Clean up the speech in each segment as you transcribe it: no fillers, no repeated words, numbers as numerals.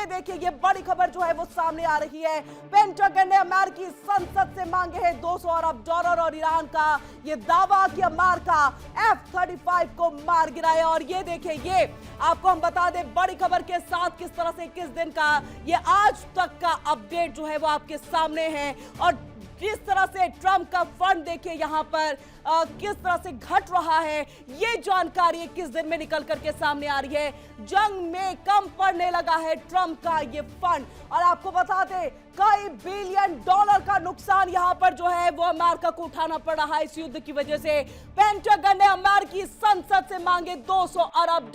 ये देखिए, ये बड़ी खबर जो है वो सामने आ रही है। पेंटागन ने अमेरिकी संसद से मांगे हैं $200 अरब और ईरान का ये दावा कि अमेरिका F-35 को मार गिराया। और ये देखिए, ये आपको हम बता दें बड़ी खबर के साथ किस तरह से 21 दिन का ये आज तक का अपडेट जो है वो आपके सामने है। और जिस तरह से ट्रंप का फंड देखिए यहाँ पर किस तरह से घट रहा है, ये जानकारी 21 दिन में निकल करके सामने आ रही है। जंग में कम पड़ने लगा है ट्रंप का ये फंड। और आपको बता दें कई बिलियन डॉलर का नुकसान यहाँ पर जो है वो अमेरिका को उठाना पड़ रहा है इस युद्ध की वजह से। पेंटागन ने अमेरिकी संसद से मांगे $200 अरब।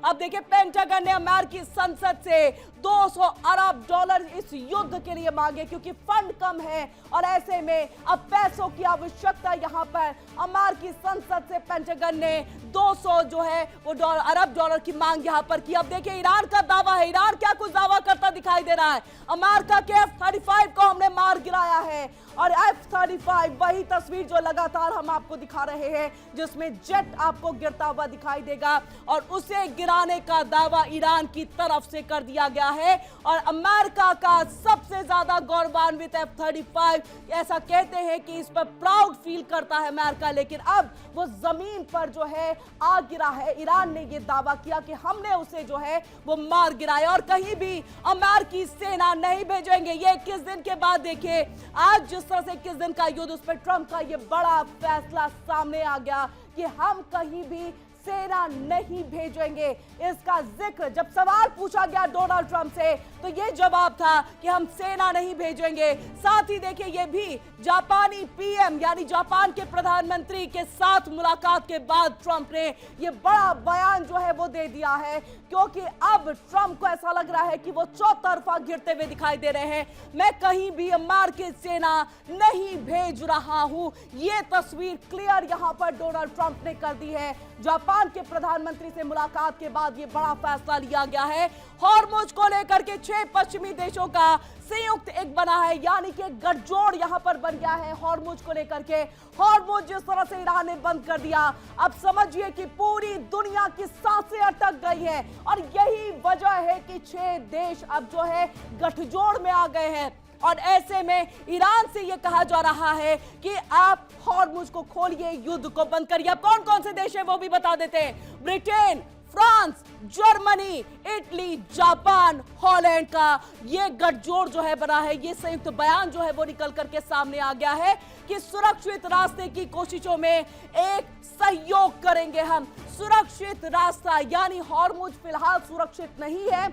अब देखिए, पेंटागन ने अमेरिकी संसद से $200 अरब इस युद्ध के लिए मांगे क्योंकि फंड कम है। और ऐसे में अब पैसों की आवश्यकता यहाँ पर अमेरिकी संसद से पेंटागन ने 200 जो है वो अरब डॉलर की मांग यहाँ पर की। अब देखिए, ईरान का दावा है, ईरान क्या कुछ दावा करता दिखाई दे रहा है। अमेरिका के F-35 को हमने मार गिराया है। और F-35 वही तस्वीर जो लगातार हम आपको दिखा रहे हैं, जिसमें जेट आपको गिरता हुआ दिखाई देगा। और उसे गिराने का दावा ईरान की तरफ से कर दिया गया है। और अमेरिका का सबसे ज्यादा गौरवान्वित F-35, ऐसा कहते हैं कि इस पर प्राउड फील करता है अमेरिका। लेकिन अब वो जमीन पर जो है आ गिरा है। ईरान ने ये दावा किया कि हमने उसे जो है वो मार गिराया और कहीं भी अमेरिकी सेना नहीं भेजेंगे। ये 21 दिन के बाद देखिए, आज जिस तरह से 21 दिन का युद्ध, उस पर ट्रंप का ये बड़ा फैसला सामने आ गया कि हम कहीं भी सेना नहीं भेजेंगे। इसका जिक्र जब सवाल पूछा गया डोनाल्ड ट्रंप से, तो ये जवाब था कि हम सेना नहीं भेजेंगे। साथ ही देखिए, ये भी जापानी पीएम यानी जापान के प्रधानमंत्री के साथ मुलाकात के बाद ट्रंप ने ये बड़ा बयान जो है वो दे दिया है। क्योंकि अब ट्रंप को ऐसा लग रहा है कि वो चौतरफा गिरते हुए दिखाई दे रहे हैं। मैं कहीं भी अमेरिकी सेना नहीं भेज रहा हूं, ये तस्वीर क्लियर यहां पर डोनाल्ड ट्रंप ने कर दी है। जापान के प्रधानमंत्री से मुलाकात के बाद ये बड़ा फैसला लिया गया है। हॉर्मुज को लेकर के 6 पश्चिमी देशों का संयुक्त एक बना है, यानी कि गठजोड़ यहां पर बन गया है हॉर्मुज को लेकर के। हॉर्मुज जिस तरह से ईरान ने बंद कर दिया, अब समझिए कि पूरी दुनिया की सांसें अटक गई है। और यही वजह है कि 6 देश अब जो है गठजोड़ में आ गए हैं। और ऐसे में ईरान से यह कहा जा रहा है कि आप हॉर्मुज को खोलिए, युद्ध को बंद करिए। अब कौन कौन से देश है वो भी बता देते हैं। Britain, France, Germany, Italy, Japan, Holland का ये गठजोड़ जो है बना है। ये संयुक्त बयान जो है वो निकल करके सामने आ गया है कि सुरक्षित रास्ते की कोशिशों में एक सहयोग करेंगे हम। सुरक्षित रास्ता यानी हॉर्मुज फिलहाल सुरक्षित नहीं है,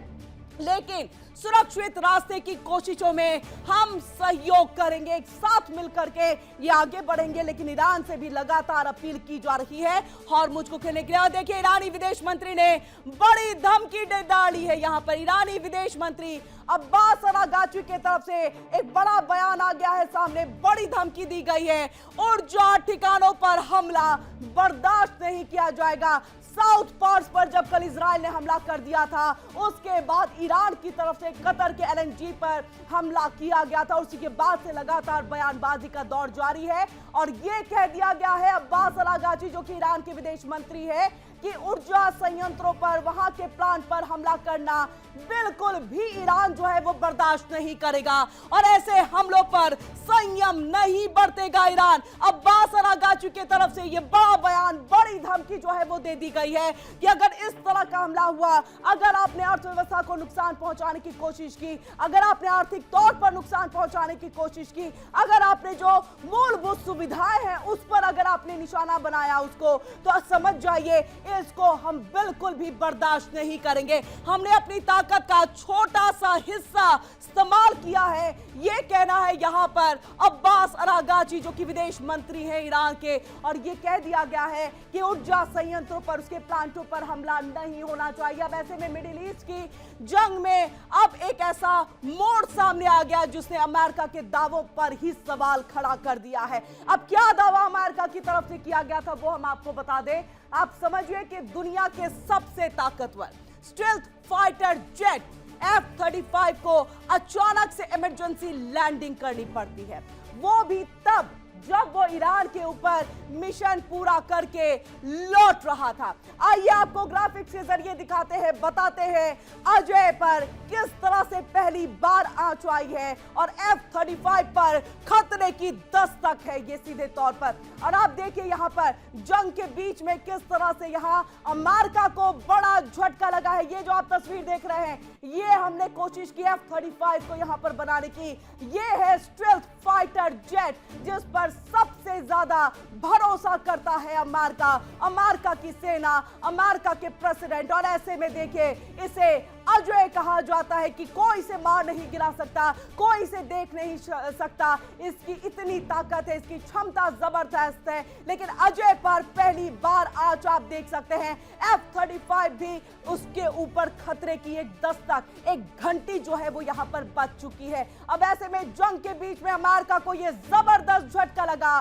लेकिन सुरक्षित रास्ते की कोशिशों में हम सहयोग करेंगे, एक साथ मिलकर के ये आगे बढ़ेंगे। लेकिन ईरान से भी लगातार अपील की जा रही है हॉर्मुज को खोलने के लिए। और देखिए, ईरानी विदेश मंत्री ने बड़ी धमकी दे डाली है। यहां पर ईरानी विदेश मंत्री अब्बास अरागाची की तरफ से एक बड़ा बयान आ गया है सामने, बड़ी धमकी दी गई है। ऊर्जा ठिकानों पर हमला बर्दाश्त नहीं किया जाएगा। साउथ पार्स पर जब कल इजराइल ने हमला कर दिया था, उसके बाद ईरान की तरफ से कतर के LNG पर हमला किया गया था। उसी के बाद से लगातार बयानबाजी का दौर जारी है। और ये कह दिया गया है अब्बास अरागाची, जो कि ईरान के विदेश मंत्री है, कि ऊर्जा संयंत्रों पर, वहां के प्लांट पर हमला करना बिल्कुल भी ईरान जो है वो बर्दाश्त नहीं करेगा। और ऐसे हमलों पर संयम नहीं बरतेगा ईरान। अब्बास अरागाची की तरफ से ये बड़ा बयान, बड़ी धमकी जो है वो दे दी गई है कि अगर इस तरह का हमला हुआ, अगर आपने अर्थव्यवस्था को नुकसान पहुंचाने की कोशिश की, अगर आपने आर्थिक तौर पर नुकसान पहुंचाने की कोशिश की, अगर आपने जो मूलभूत सुविधाएं हैं उस पर अगर आपने निशाना बनाया उसको, तो समझ जाइए इसको हम बिल्कुल भी बर्दाश्त नहीं करेंगे। हमने अपनी ताकत का छोटा सा हिस्सा इस्तेमाल किया है, ये कहना है यहां पर अब्बास अरागाची, जो कि विदेश मंत्री हैं ईरान के। और ये कह दिया गया है कि ऊर्जा संयंत्रों पर, उसके प्लांटों पर हमला नहीं होना चाहिए। अब ऐसे में मिडिल ईस्ट की जंग में अब एक ऐसा मोड़ सामने आ गया जिसने अमेरिका के दावों पर ही सवाल खड़ा कर दिया है। अब क्या दावा अमेरिका की तरफ से किया गया था वो हम आपको बता दें। आप समझिए कि दुनिया के सबसे ताकतवर स्टेल्थ फाइटर जेट F-35 को अचानक से इमरजेंसी लैंडिंग करनी पड़ती है, वो भी तब जब वो ईरान के ऊपर मिशन पूरा करके लौट रहा था। आइए आपको ग्राफिक ग्राफिक्स के जरिए दिखाते हैं, बताते हैं अजय पर किस तरह से पहली बार आंच आई है और F-35 पर खतरे की दस्तक है ये सीधे तौर पर। और आप देखिए यहां पर जंग के बीच में किस तरह से यहां अमेरिका को बड़ा झटका लगा है। ये जो आप तस्वीर देख रहे हैं, ये हमने कोशिश की F-35 को यहां पर बनाने की। ये है स्टेल्थ फाइटर जेट जिस पर सबसे ज्यादा भरोसा करता है अमेरिका, अमेरिका की सेना, अमेरिका के प्रेसिडेंट। और ऐसे में देखिए इसे अजय कहा जाता है कि कोई इसे मार नहीं गिरा सकता, कोई इसे देख नहीं सकता, इसकी इतनी ताकत है, इसकी क्षमता जबरदस्त है। लेकिन अजय पर पहली बार आज आप देख सकते हैं F-35 भी उसके ऊपर खतरे की एक दस्तक, एक घंटी जो है वो यहां पर बज चुकी है। अब ऐसे में जंग के बीच में अमेरिका को यह जबरदस्त झटका लगा,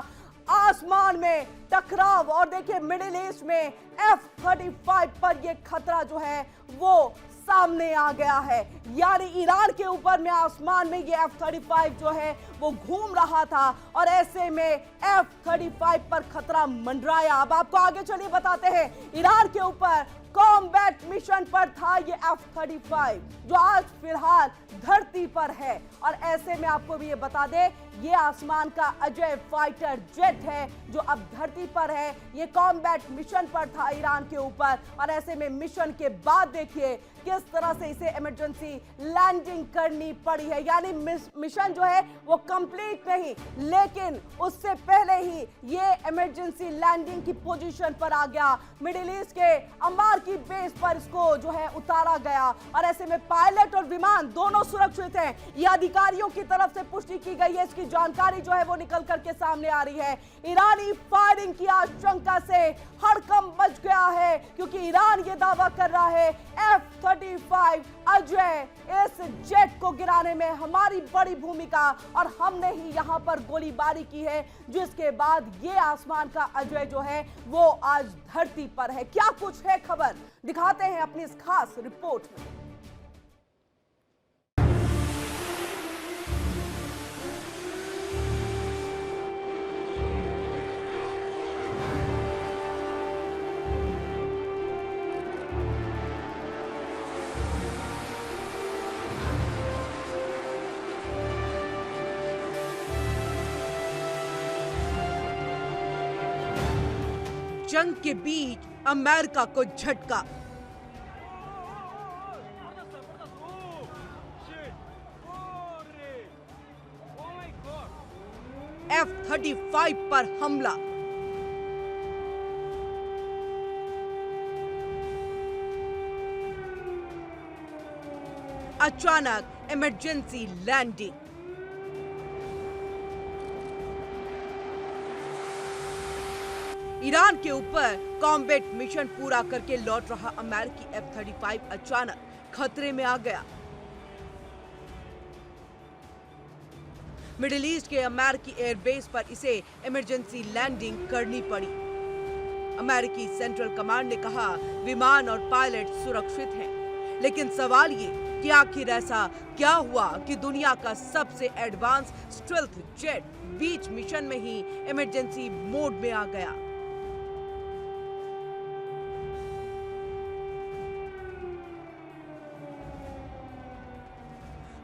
आसमान में टकराव। और देखिए मिडिल ईस्ट में F-35 पर यह खतरा जो है वो सामने आ गया है। यानी ईरान के ऊपर में आसमान में ये F-35 जो है वो घूम रहा था और ऐसे में F-35 पर खतरा मंडराया। अब आपको आगे चलिए बताते हैं, ईरान के ऊपर कॉम्बैट मिशन पर था ये F-35 जो आज फिलहाल धरती पर है। और ऐसे में आपको भी ये बता दें, ये आसमान का अजय फाइटर जेट है जो अब धरती पर है। ये कॉम्बैट मिशन पर था ईरान के ऊपर और ऐसे में मिशन के बाद देखिए किस तरह से इसे इमरजेंसी लैंडिंग करनी पड़ी है। यानी मिशन जो है वो कंप्लीट नहीं, लेकिन उससे पहले ही ये इमरजेंसी लैंडिंग की पोजीशन पर आ गया। मिडिल ईस्ट के अम्बार की बेस पर इसको जो है उतारा गया और ऐसे में पायलट और विमान दोनों सुरक्षित हैं। ये अधिकारियों की तरफ से पुष्टि की गई है, इसकी जानकारी जो है वो निकल करके सामने आ रही है। ईरानी फायरिंग की आशंका से हड़कंप मच गया है क्योंकि ईरान ये दावा कर रहा है F-35 अजय इस जेट को गिराने में हमारी बड़ी भूमिका और हमने ही यहां पर गोलीबारी की है, जिसके बाद ये आसमान का अजय जो है वो आज धरती पर है। क्या कुछ है खबर, दिखाते हैं अपनी इस खास रिपोर्ट में। जंग के बीच अमेरिका को झटका। F-35 पर हमला। अचानक इमरजेंसी लैंडिंग। ईरान के ऊपर कॉम्बैट मिशन पूरा करके लौट रहा अमेरिकी F-35 अचानक खतरे में आ गया। मिडिल ईस्ट के अमेरिकी एयरबेस पर इसे इमरजेंसी लैंडिंग करनी पड़ी। अमेरिकी सेंट्रल कमांड ने कहा विमान और पायलट सुरक्षित हैं, लेकिन सवाल ये कि आखिर ऐसा क्या हुआ कि दुनिया का सबसे एडवांस स्टेल्थ जेट बीच मिशन में ही इमरजेंसी मोड में आ गया।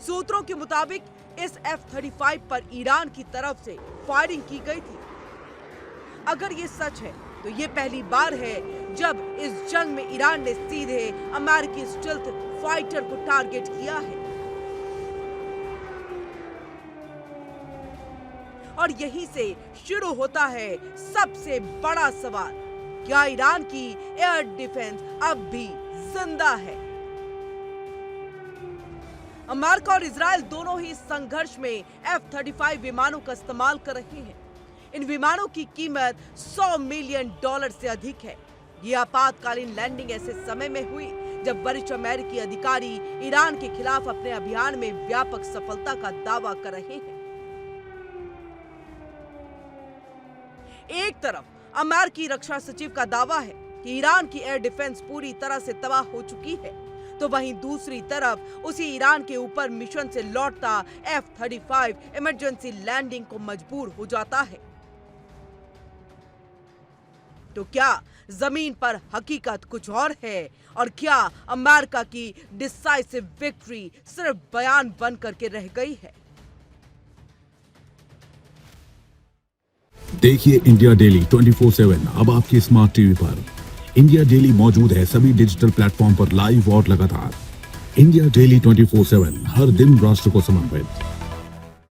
सूत्रों के मुताबिक इस F-35 पर ईरान की तरफ से फायरिंग की गई थी। अगर ये सच है तो ये पहली बार है जब इस जंग में ईरान ने सीधे अमेरिकी स्टेल्थ फाइटर को टारगेट किया है। और यहीं से शुरू होता है सबसे बड़ा सवाल, क्या ईरान की एयर डिफेंस अब भी जिंदा है? अमेरिका और इजराइल दोनों ही संघर्ष में F-35 विमानों का इस्तेमाल कर रहे हैं। इन विमानों की कीमत $100 मिलियन से अधिक है। ये आपातकालीन लैंडिंग ऐसे समय में हुई जब वरिष्ठ अमेरिकी अधिकारी ईरान के खिलाफ अपने अभियान में व्यापक सफलता का दावा कर रहे हैं। एक तरफ अमेरिकी रक्षा सचिव का दावा है कि ईरान की एयर डिफेंस पूरी तरह से तबाह हो चुकी है, तो वहीं दूसरी तरफ उसी ईरान के ऊपर मिशन से लौटता F-35 इमरजेंसी लैंडिंग को मजबूर हो जाता है। तो क्या जमीन पर हकीकत कुछ और है और क्या अमेरिका की डिसाइसिव विक्ट्री सिर्फ बयान बन करके रह गई है। देखिए इंडिया डेली 24/7 अब आपके स्मार्ट टीवी पर। इंडिया डेली मौजूद है सभी डिजिटल प्लेटफॉर्म पर लाइव और लगातार। इंडिया डेली 24/7 हर दिन राष्ट्र को समर्पित।